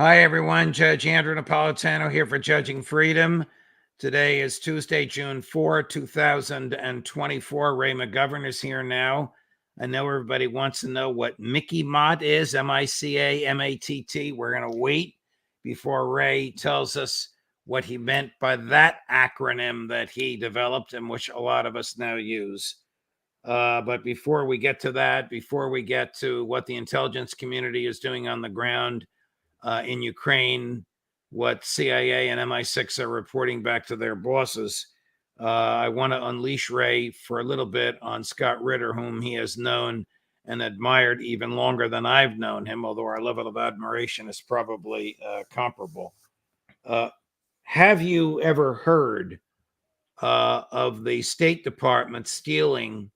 Hi, everyone. Judge Andrew Napolitano here for Judging Freedom. Today is Tuesday, June 4, 2024. Ray McGovern is here now. I know everybody wants to know what MICIMATT is, MICAMATT. We're going to wait before Ray tells us what he meant by that acronym that he developed and which a lot of us now use. But before we get to that, before we get to what the intelligence community is doing on the ground, in Ukraine, what CIA and MI6 are reporting back to their bosses. I want to unleash Ray for a little bit on Scott Ritter, whom he has known and admired even longer than I've known him, although our level of admiration is probably comparable. Have you ever heard of the State Department stealing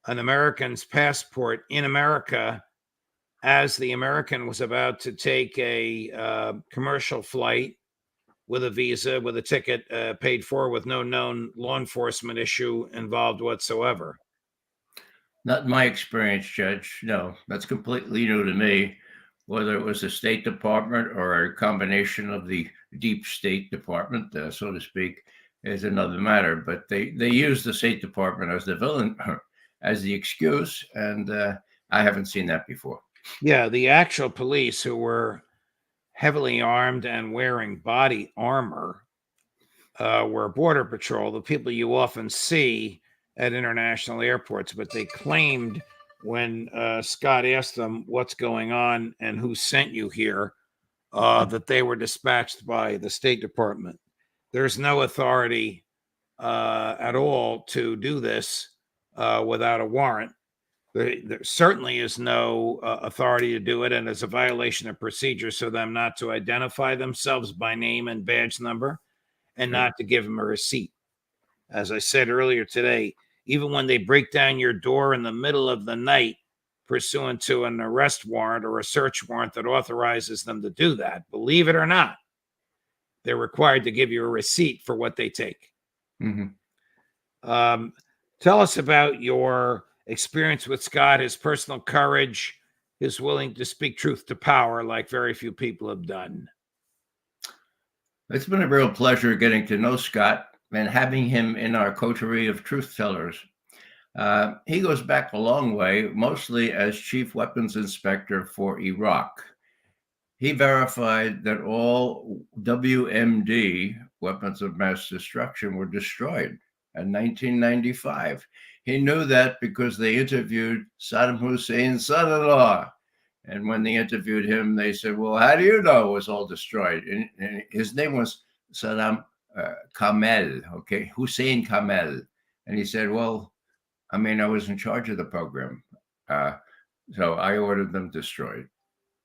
an American's passport in America as the American was about to take a commercial flight with a visa, with a ticket paid for, with no known law enforcement issue involved whatsoever? Not in my experience, Judge. No, that's completely new to me. Whether it was the State Department or a combination of the deep State Department, so to speak, is another matter. But they use the State Department as the villain, as the excuse, and I haven't seen that before. Yeah, the actual police, who were heavily armed and wearing body armor, were Border Patrol, the people you often see at international airports. But they claimed when Scott asked them what's going on and who sent you here, that they were dispatched by the State Department. There's no authority at all to do this without a warrant. There certainly is no authority to do it, and it's a violation of procedure for them not to identify themselves by name and badge number and not to give them a receipt. As I said earlier today, even when they break down your door in the middle of the night pursuant to an arrest warrant or a search warrant that authorizes them to do that, believe it or not, they're required to give you a receipt for what they take. Mm-hmm. Tell us about your experience with Scott, his personal courage, his willing to speak truth to power like very few people have done. It's been a real pleasure getting to know Scott and having him in our coterie of truth tellers. He goes back a long way, mostly as chief weapons inspector for Iraq. He verified that all WMD, weapons of mass destruction, were destroyed in 1995. He knew that because they interviewed Saddam Hussein's son-in-law. And when they interviewed him, they said, well, how do you know it was all destroyed? And his name was Saddam Kamel, okay, Hussein Kamel. And he said, well, I mean, I was in charge of the program. So I ordered them destroyed.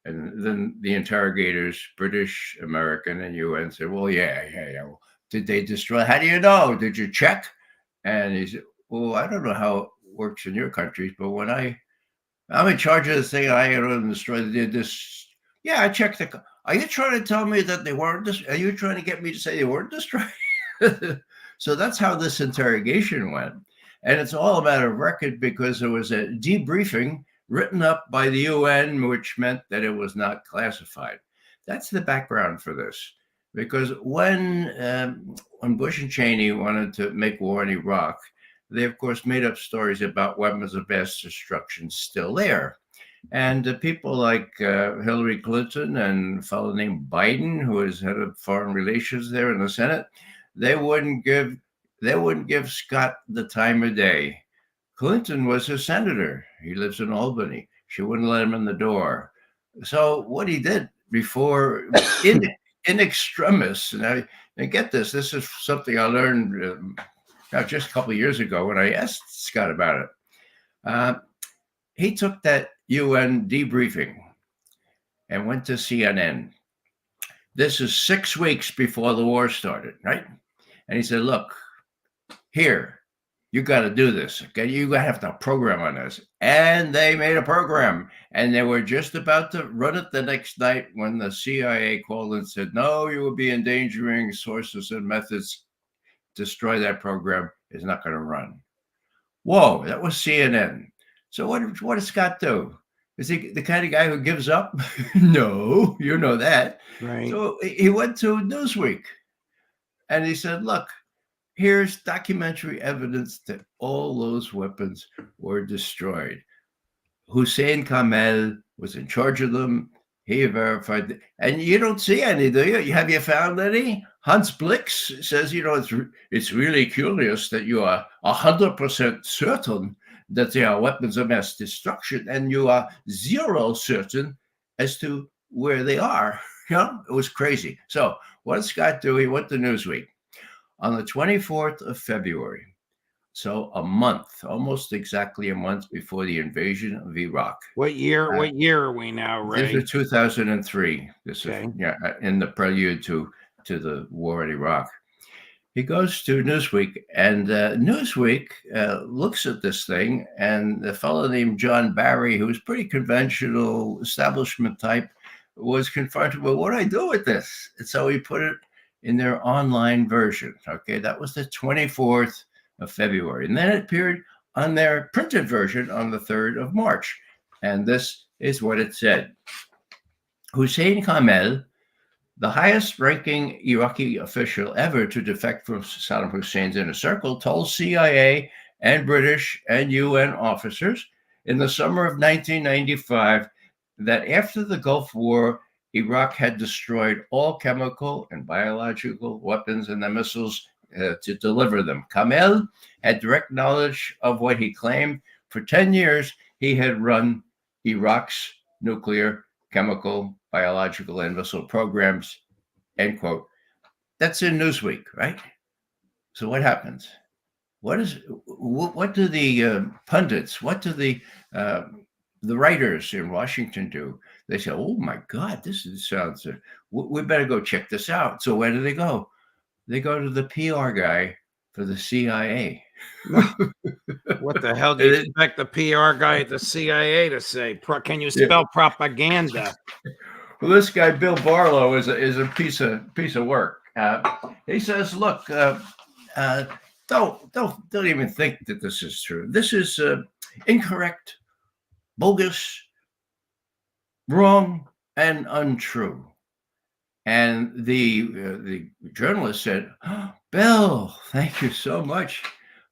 And then the interrogators, British, American, and UN said, well, yeah. Did they destroy? How do you know? Did you check? And he said, well, I don't know how it works in your countries, but when I'm in charge of this thing, I ordered them destroyed. They did this. Yeah, I checked the. Are you trying to tell me that they weren't? Are you trying to get me to say they weren't destroyed? So that's how this interrogation went. And it's all a matter of record because there was a debriefing written up by the UN, which meant that it was not classified. That's the background for this. Because when Bush and Cheney wanted to make war in Iraq, they, of course, made up stories about weapons of mass destruction still there. And people like Hillary Clinton and a fellow named Biden, who is head of foreign relations there in the Senate, they wouldn't give Scott the time of day. Clinton was his senator. He lives in Albany. She wouldn't let him in the door. So what he did before, in extremis, and I get this. This is something I learned just a couple of years ago when I asked Scott about it. He took that UN debriefing and went to CNN. This is 6 weeks before the war started, right? And he said, look, here, you got to do this. Okay, you got to have a program on this. And they made a program. And they were just about to run it the next night when the CIA called and said, no, you will be endangering sources and methods. Destroy that program. Is not going to run. Whoa, that was CNN. So what did Scott do? Is he the kind of guy who gives up? No, you know that. Right. So he went to Newsweek and he said, look, here's documentary evidence that all those weapons were destroyed. Hussein Kamel was in charge of them. He verified, and you don't see any, do you? Have you found any? Hans Blix says, it's really curious that you are 100% certain that they are weapons of mass destruction, and you are zero certain as to where they are. It was crazy. So what did Scott do? He went to Newsweek on the 24th of February. So a month, almost exactly a month before the invasion of Iraq. What year? What year are we now, Ray? This is 2003. This Okay. is in the prelude to the war in Iraq. He goes to Newsweek, and Newsweek looks at this thing, and a fellow named John Barry, who was pretty conventional establishment type, was confronted with, what do I do with this? And so he put it in their online version. Okay, that was the 24th of February. And then it appeared on their printed version on the 3rd of March. And this is what it said. Hussein Kamel, the highest ranking Iraqi official ever to defect from Saddam Hussein's inner circle, told CIA and British and UN officers in the summer of 1995 that after the Gulf War, Iraq had destroyed all chemical and biological weapons and the missiles to deliver them. Kamel had direct knowledge of what he claimed. For 10 years, he had run Iraq's nuclear, chemical, biological, and missile programs, end quote. That's in Newsweek, right? So what happens? What do the pundits, what do the writers in Washington do? They say, oh my God, sounds, we better go check this out. So where do they go? They go to the PR guy for the CIA. What the hell do you expect the PR guy at the CIA to say? Can you spell propaganda? Well, this guy Bill Barlow is a piece of work. He says, look, don't even think that this is true. This is incorrect, bogus, wrong, and untrue. And the journalist said, oh, Bill, thank you so much.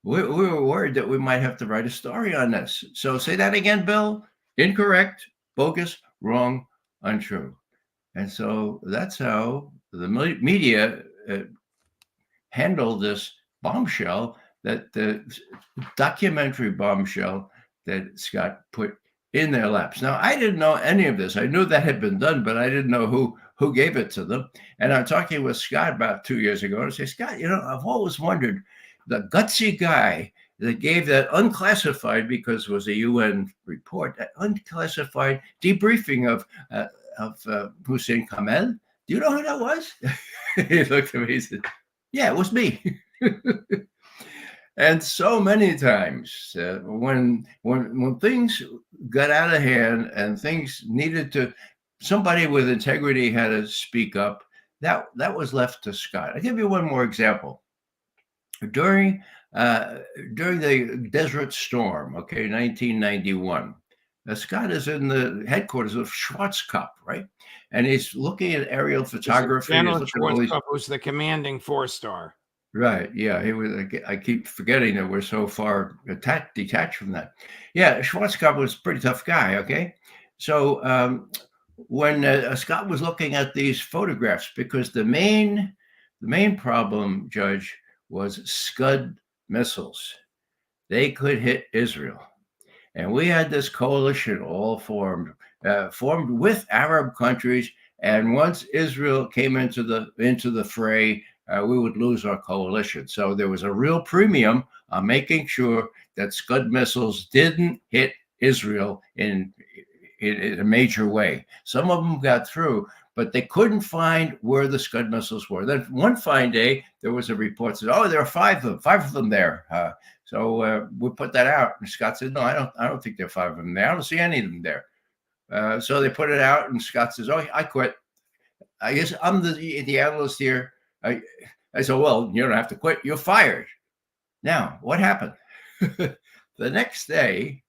We were worried that we might have to write a story on this. So say that again, Bill. Incorrect, bogus, wrong, untrue. And so that's how the media handled this bombshell, that the documentary bombshell that Scott put in their laps. Now, I didn't know any of this. I knew that had been done, but I didn't know who gave it to them. And I'm talking with Scott about 2 years ago, and I say, Scott, I've always wondered, the gutsy guy that gave that unclassified, because it was a UN report, that unclassified debriefing of Hussein Kamel. Do you know who that was? He looked at me and said, yeah, it was me. And so many times when things got out of hand and things needed to, somebody with integrity had to speak up, that was left to Scott. I'll give you one more example. During the Desert Storm, 1991, Scott is in the headquarters of Schwarzkopf, right? And he's looking at aerial photography. General Schwarzkopf was the commanding 4-star. Right. Yeah. He was. I keep forgetting that we're so far detached from that. Yeah. Schwarzkopf was a pretty tough guy. Okay. So when Scott was looking at these photographs, because the main problem, Judge, was Scud missiles. They could hit Israel. And we had this coalition all formed with Arab countries. And once Israel came into the fray, we would lose our coalition. So there was a real premium on making sure that Scud missiles didn't hit Israel in a major way. Some of them got through, but they couldn't find where the Scud missiles were. Then one fine day, there was a report that said, oh, there are five of them there. So we put that out. And Scott said, no, I don't think there are 5 of them there. I don't see any of them there. So they put it out, and Scott says, oh, I quit. I guess I'm the analyst here. I said, well, you don't have to quit. You're fired. Now, what happened? The next day,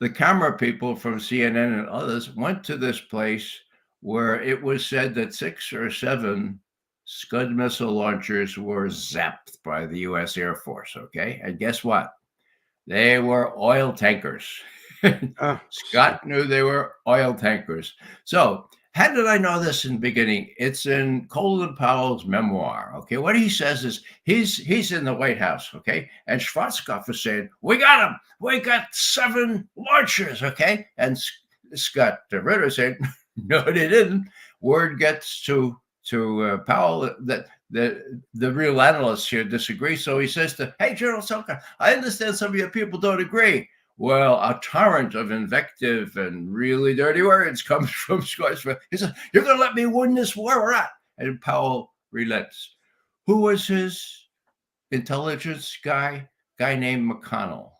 the camera people from CNN and others went to this place where it was said that 6 or 7 Scud missile launchers were zapped by the U.S. Air Force. Okay. And guess what? They were oil tankers. Oh, Scott knew they were oil tankers. So, how did I know this in the beginning? It's in Colin Powell's memoir. Okay, what he says is he's in the White House. Okay, and Schwarzkopf is saying, "We got him. We got 7 launchers." Okay, and Scott Ritter said, "No, they didn't." Word gets to Powell that the real analysts here disagree. So he says to, "Hey, General Selka, I understand some of your people don't agree." Well, a torrent of invective and really dirty words comes from Schwarzkopf. He says, "You're going to let me win this war or not?" And Powell relents. Who was his intelligence guy? Guy named McConnell.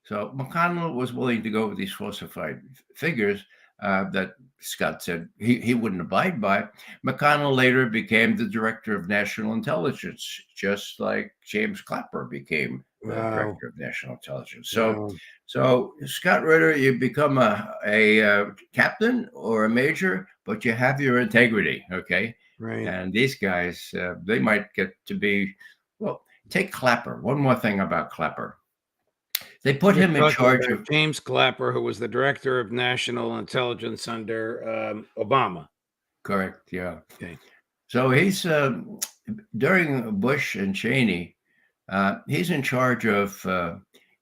So McConnell was willing to go with these falsified figures that Scott said he wouldn't abide by. McConnell later became the director of national intelligence, just like James Clapper became the director of national intelligence. So Scott Ritter, you become a captain or a major, but you have your integrity, okay? Right. And these guys, they might get to be, well, take Clapper. One more thing about Clapper. They put him in charge of James Clapper, who was the director of national intelligence under Obama. Correct. Yeah. Okay. So he's during Bush and Cheney, he's in charge of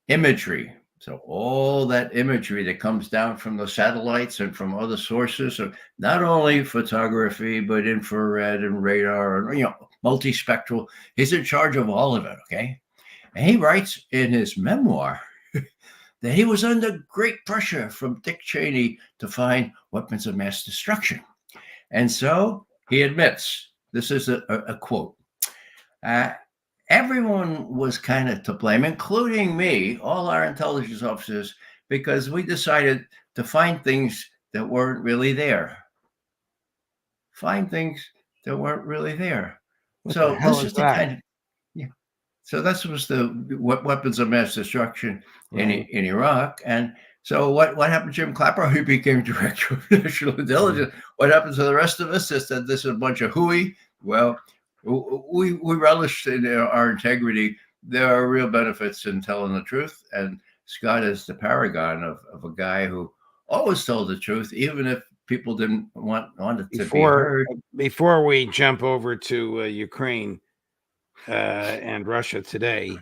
imagery. So all that imagery that comes down from the satellites and from other sources, so not only photography but infrared and radar and multispectral. He's in charge of all of it. Okay. And he writes in his memoir that he was under great pressure from Dick Cheney to find weapons of mass destruction. And so he admits, this is a quote, everyone was kind of to blame, including me, all our intelligence officers, because we decided to find things that weren't really there. Find things that weren't really there. So this is the kind of, so that was the weapons of mass destruction in Iraq. And so what happened to Jim Clapper? He became director of national intelligence. What happened to the rest of us is that this is a bunch of hooey. Well, we relish in our integrity. There are real benefits in telling the truth. And Scott is the paragon of a guy who always told the truth, even if people didn't want it to be heard. Before we jump over to Ukraine, and Russia today,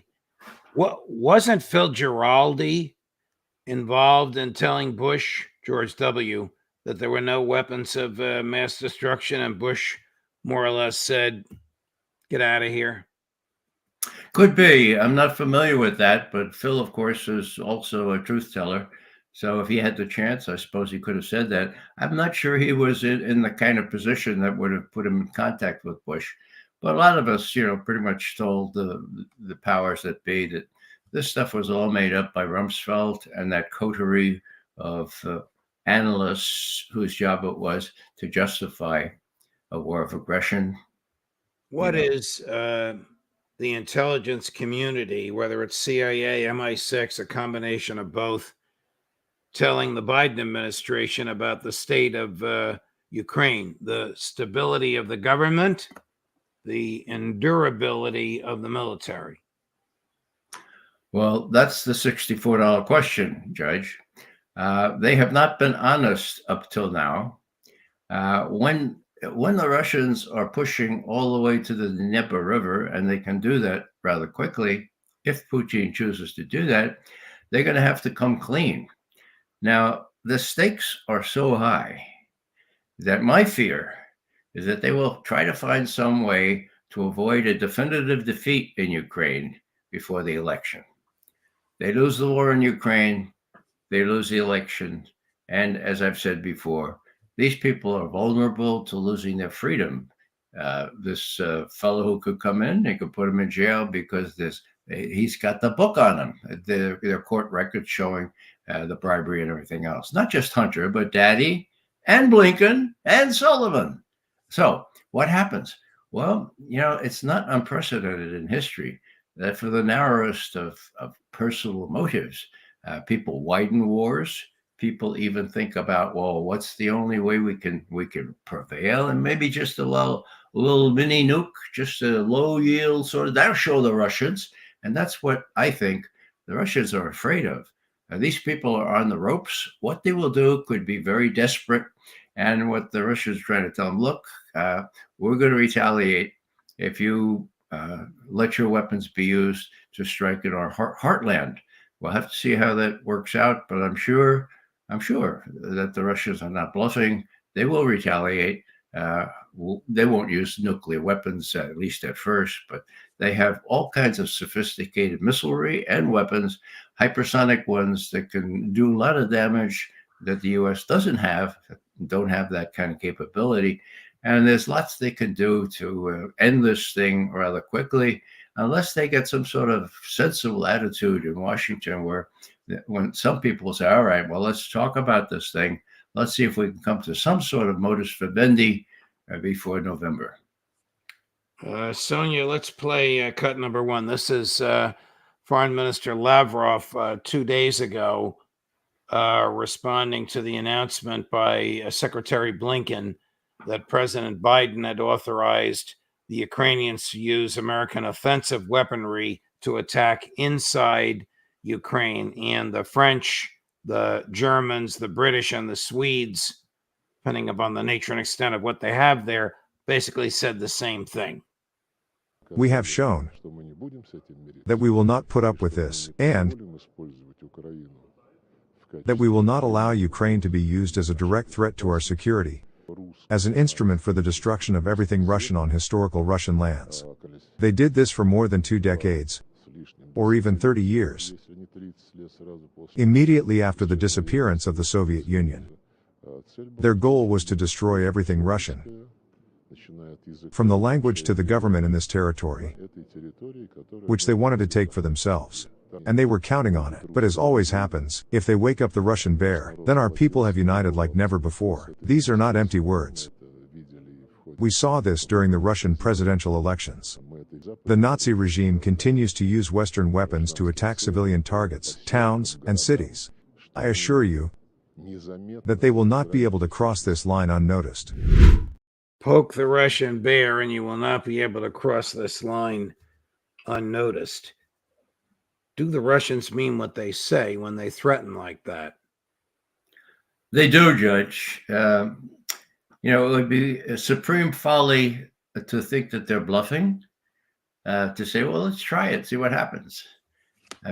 wasn't Phil Giraldi involved in telling Bush, George W., that there were no weapons of mass destruction, and Bush more or less said, "Get out of here"? Could be. I'm not familiar with that, but Phil, of course, is also a truth teller. So if he had the chance, I suppose he could have said that. I'm not sure he was in the kind of position that would have put him in contact with Bush. But a lot of us, pretty much told the powers that be that this stuff was all made up by Rumsfeld and that coterie of analysts whose job it was to justify a war of aggression. What is the intelligence community, whether it's CIA, MI6, a combination of both, telling the Biden administration about the state of Ukraine, the stability of the government, the endurability of the military? Well, that's the $64 question, Judge. They have not been honest up till now. When the Russians are pushing all the way to the Dnieper River, and they can do that rather quickly, if Putin chooses to do that, they're going to have to come clean. Now, the stakes are so high that my fear is that they will try to find some way to avoid a definitive defeat in Ukraine before the election. They lose the war in Ukraine, they lose the election. And as I've said before, these people are vulnerable to losing their freedom. This fellow who could come in, they could put him in jail because he's got the book on him, their court records showing the bribery and everything else. Not just Hunter, but Daddy and Blinken and Sullivan. So what happens? Well, it's not unprecedented in history that for the narrowest of personal motives, People widen wars. People even think about, well, what's the only way we can prevail? And maybe just a little mini nuke, just a low yield sort of, that'll show the Russians. And that's what I think the Russians are afraid of. These people are on the ropes. What they will do could be very desperate. And what the Russians are trying to tell them, look, we're going to retaliate if you let your weapons be used to strike in our heartland. We'll have to see how that works out, but I'm sure that the Russians are not bluffing. They will retaliate. They won't use nuclear weapons, at least at first, but they have all kinds of sophisticated missilery and weapons, hypersonic ones that can do a lot of damage that the U.S. don't have that kind of capability. And there's lots they can do to end this thing rather quickly, unless they get some sort of sensible attitude in Washington where when some people say, all right, well, let's talk about this thing. Let's see if we can come to some sort of modus vivendi before November. Sonia, let's play cut number one. This is Foreign Minister Lavrov 2 days ago responding to the announcement by Secretary Blinken that President Biden had authorized the Ukrainians to use American offensive weaponry to attack inside Ukraine. And the French, the Germans, the British, and the Swedes, depending upon the nature and extent of what they have there, basically said the same thing. We have shown that we will not put up with this, and that we will not allow Ukraine to be used as a direct threat to our security, as an instrument for the destruction of everything Russian on historical Russian lands. They did this for more than 2 decades, or even 30 years, immediately after the disappearance of the Soviet Union. Their goal was to destroy everything Russian, from the language to the government in this territory, which they wanted to take for themselves. And they were counting on it. But as always happens, if they wake up the Russian bear, then our people have united like never before. These are not empty words. We saw this during the Russian presidential elections. The Nazi regime continues to use Western weapons to attack civilian targets, towns, and cities. I assure you that they will not be able to cross this line unnoticed. Poke the Russian bear and you will not be able to cross this line unnoticed. Do the Russians mean what they say when they threaten like that? They do, Judge. It would be a supreme folly to think that they're bluffing, to say, well, let's try it, see what happens.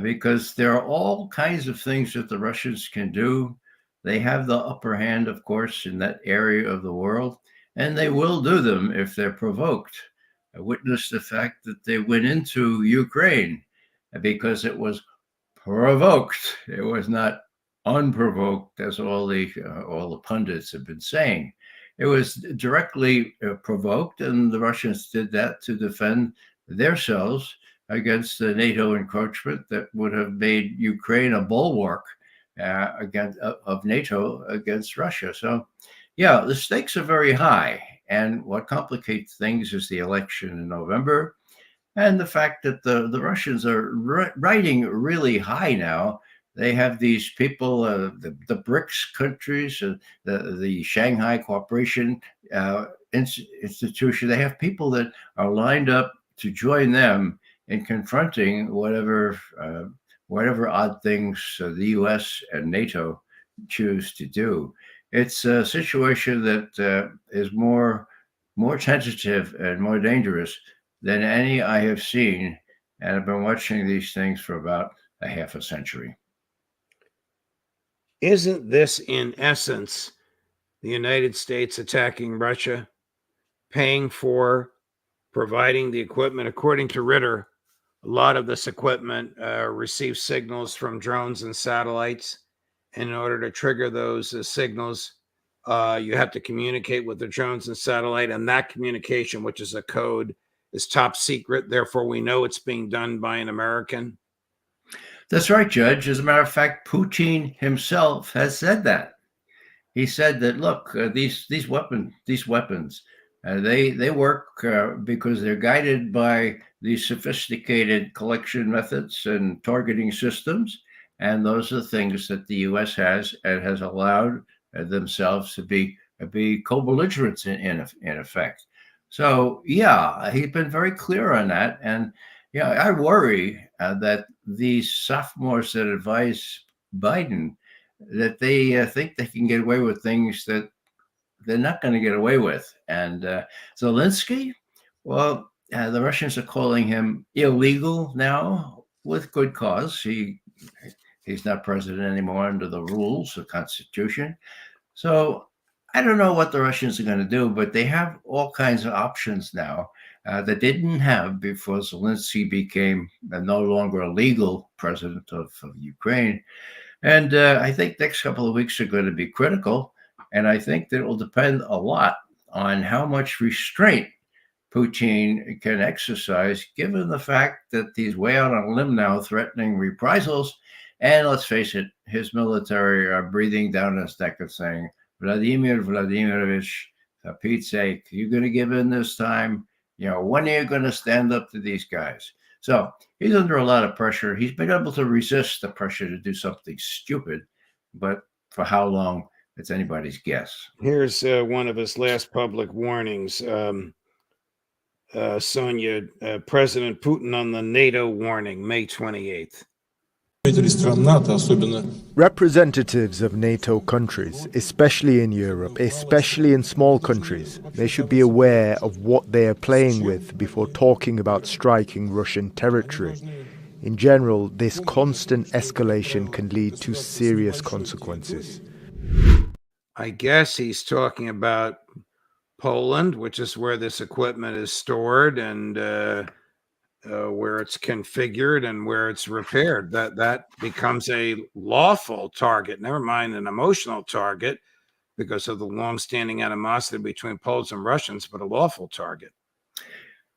Because there are all kinds of things that the Russians can do. They have the upper hand, of course, in that area of the world, and they will do them if they're provoked. I witnessed the fact that they went into Ukraine because it was provoked. It was not unprovoked, as all the pundits have been saying. It was directly provoked, and the Russians did that to defend themselves against the NATO encroachment that would have made Ukraine a bulwark of NATO against Russia. So, yeah, the stakes are very high. And what complicates things is the election in November, and the fact that the Russians are riding really high now. They have these people, the BRICS countries, the Shanghai Cooperation Institution. They have people that are lined up to join them in confronting whatever odd things the U.S. and NATO choose to do. It's a situation that is more tentative and more dangerous than any I have seen, and I've been watching these things for about a half a century. Isn't this, in essence, the United States attacking Russia, paying for, providing the equipment? According to Ritter, a lot of this equipment receives signals from drones and satellites. And in order to trigger those signals, you have to communicate with the drones and satellite, and that communication, which is a code, is top secret. Therefore, we know it's being done by an American. That's right, Judge. As a matter of fact, Putin himself has said that. He said that, look, these weapons, they work because they're guided by these sophisticated collection methods and targeting systems, And those are things that the U.S. has and has allowed themselves to be co-belligerents in effect. So yeah, he's been very clear on that. And yeah, I worry that these sophomores that advise Biden, that they think they can get away with things that they're not going to get away with. And Zelensky, well, the Russians are calling him illegal now with good cause. He's not president anymore under the rules, the Constitution. So I don't know what the Russians are going to do, but they have all kinds of options now that they didn't have before Zelensky became no longer a legal president of Ukraine. And I think next couple of weeks are going to be critical. And I think that it will depend a lot on how much restraint Putin can exercise, given the fact that he's way out on a limb now, threatening reprisals. And let's face it, his military are breathing down his neck and saying, Vladimir Vladimirovich, for Pete's sake, you're going to give in this time. You know, when are you going to stand up to these guys? So he's under a lot of pressure. He's been able to resist the pressure to do something stupid, but for how long, it's anybody's guess. Here's one of his last public warnings. Sonia, President Putin on the NATO warning, May 28th. Representatives of NATO countries, especially in Europe, especially in small countries, they should be aware of what they are playing with before talking about striking Russian territory. In general, this constant escalation can lead to serious consequences. I guess he's talking about Poland, which is where this equipment is stored and where it's configured and where it's repaired. That becomes a lawful target, never mind an emotional target, because of the long-standing animosity between Poles and Russians, but a lawful target.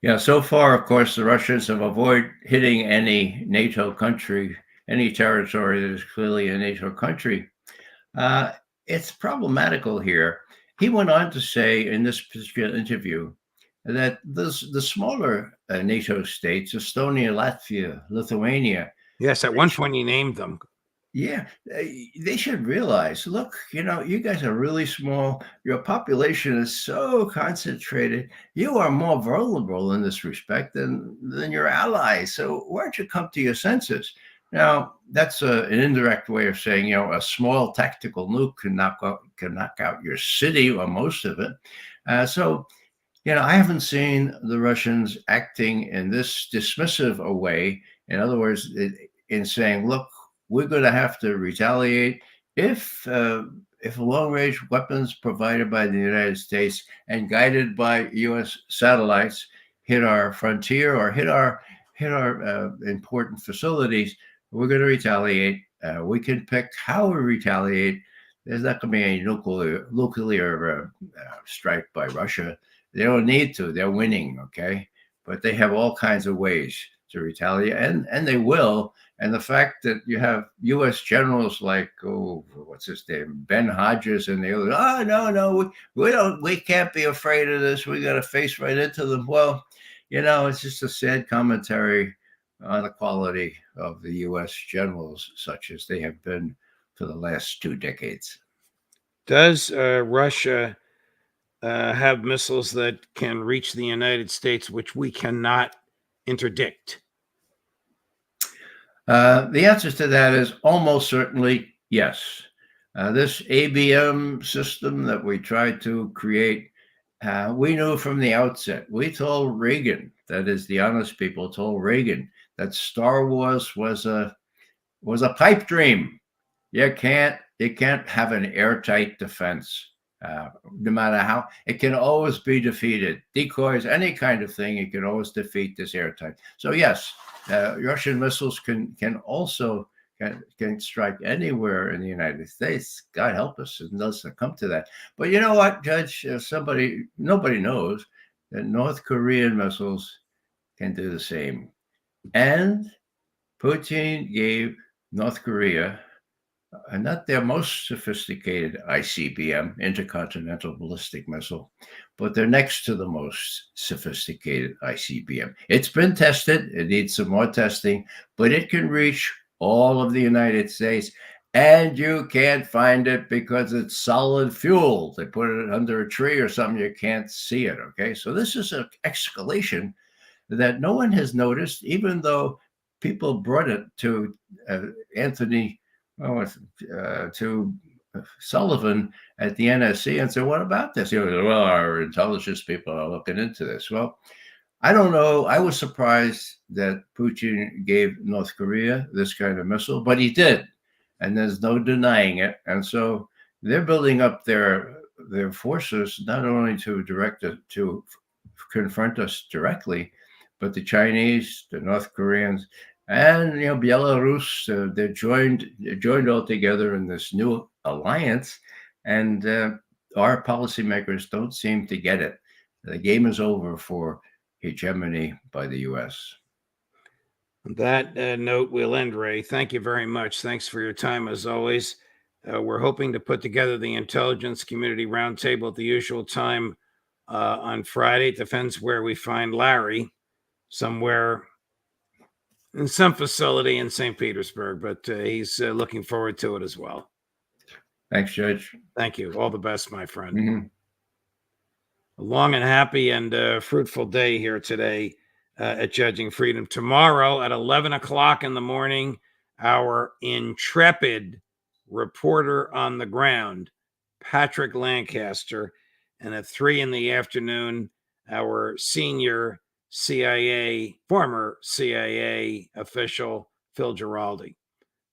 Yeah, so far, of course, the Russians have avoided hitting any NATO country, any territory that is clearly a NATO country. It's problematical here. He went on to say in this particular interview that the smaller NATO states, Estonia, Latvia, Lithuania. Yes, at one point he named them. Yeah, they should realize, look, you know, you guys are really small. Your population is so concentrated. You are more vulnerable in this respect than your allies. So why don't you come to your senses? Now, that's an indirect way of saying, you know, a small tactical nuke can knock out your city or most of it. So, you know, I haven't seen the Russians acting in this dismissive a way. In other words, in saying, look, we're going to have to retaliate if long-range weapons provided by the United States and guided by U.S. satellites hit our frontier or hit our important facilities. We're going to retaliate. We can pick how we retaliate. There's not going to be any nuclear strike by Russia. They don't need to. They're winning, okay? But they have all kinds of ways to retaliate, and they will. And the fact that you have U.S. generals like, what's his name, Ben Hodges, and the others, no, we can't be afraid of this. We got to face right into them. Well, you know, it's just a sad commentary on the quality of the U.S. generals, such as they have been for the last 2 decades. Does Russia have missiles that can reach the United States, which we cannot interdict? The answer to that is almost certainly yes. This ABM system that we tried to create, we knew from the outset. We told Reagan, that is, the honest people told Reagan, that Star Wars was a pipe dream. You can't have an airtight defense. No matter how, it can always be defeated. Decoys, any kind of thing, you can always defeat this airtight. So yes, Russian missiles can also strike anywhere in the United States. God help us, it doesn't come to that. But you know what, Judge? Nobody knows that North Korean missiles can do the same. And Putin gave North Korea not their most sophisticated ICBM, intercontinental ballistic missile, but they're next to the most sophisticated ICBM. It's been tested. It needs some more testing, but it can reach all of the United States, and you can't find it because it's solid fuel. They put it under a tree or something, you can't see it, okay? So this is an escalation that no one has noticed, even though people brought it to Anthony, to Sullivan at the NSC and said, what about this? You know, well, our intelligence people are looking into this. Well, I don't know. I was surprised that Putin gave North Korea this kind of missile, but he did. And there's no denying it. And so they're building up their forces, not only to confront us directly, but the Chinese, the North Koreans, and Belarus. They're joined all together in this new alliance, and our policymakers don't seem to get it. The game is over for hegemony by the U.S. On that note, we'll end, Ray. Thank you very much. Thanks for your time, as always. We're hoping to put together the Intelligence Community Roundtable at the usual time on Friday. It depends where we find Larry, somewhere in some facility in St. Petersburg, but he's looking forward to it as well. Thanks, Judge. Thank you. All the best, my friend. Mm-hmm. A long and happy and fruitful day here today at Judging Freedom. Tomorrow at 11 o'clock in the morning, our intrepid reporter on the ground, Patrick Lancaster, and at 3 in the afternoon, our senior former CIA official, Phil Giraldi.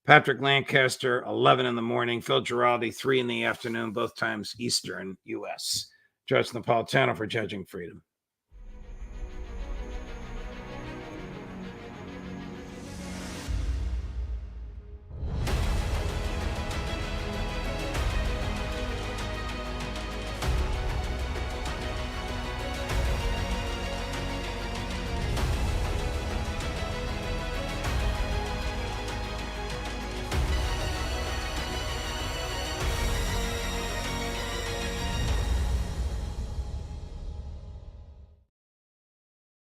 Patrick Lancaster, 11 in the morning, Phil Giraldi, 3 in the afternoon, both times Eastern U.S. Judge Napolitano for Judging Freedom.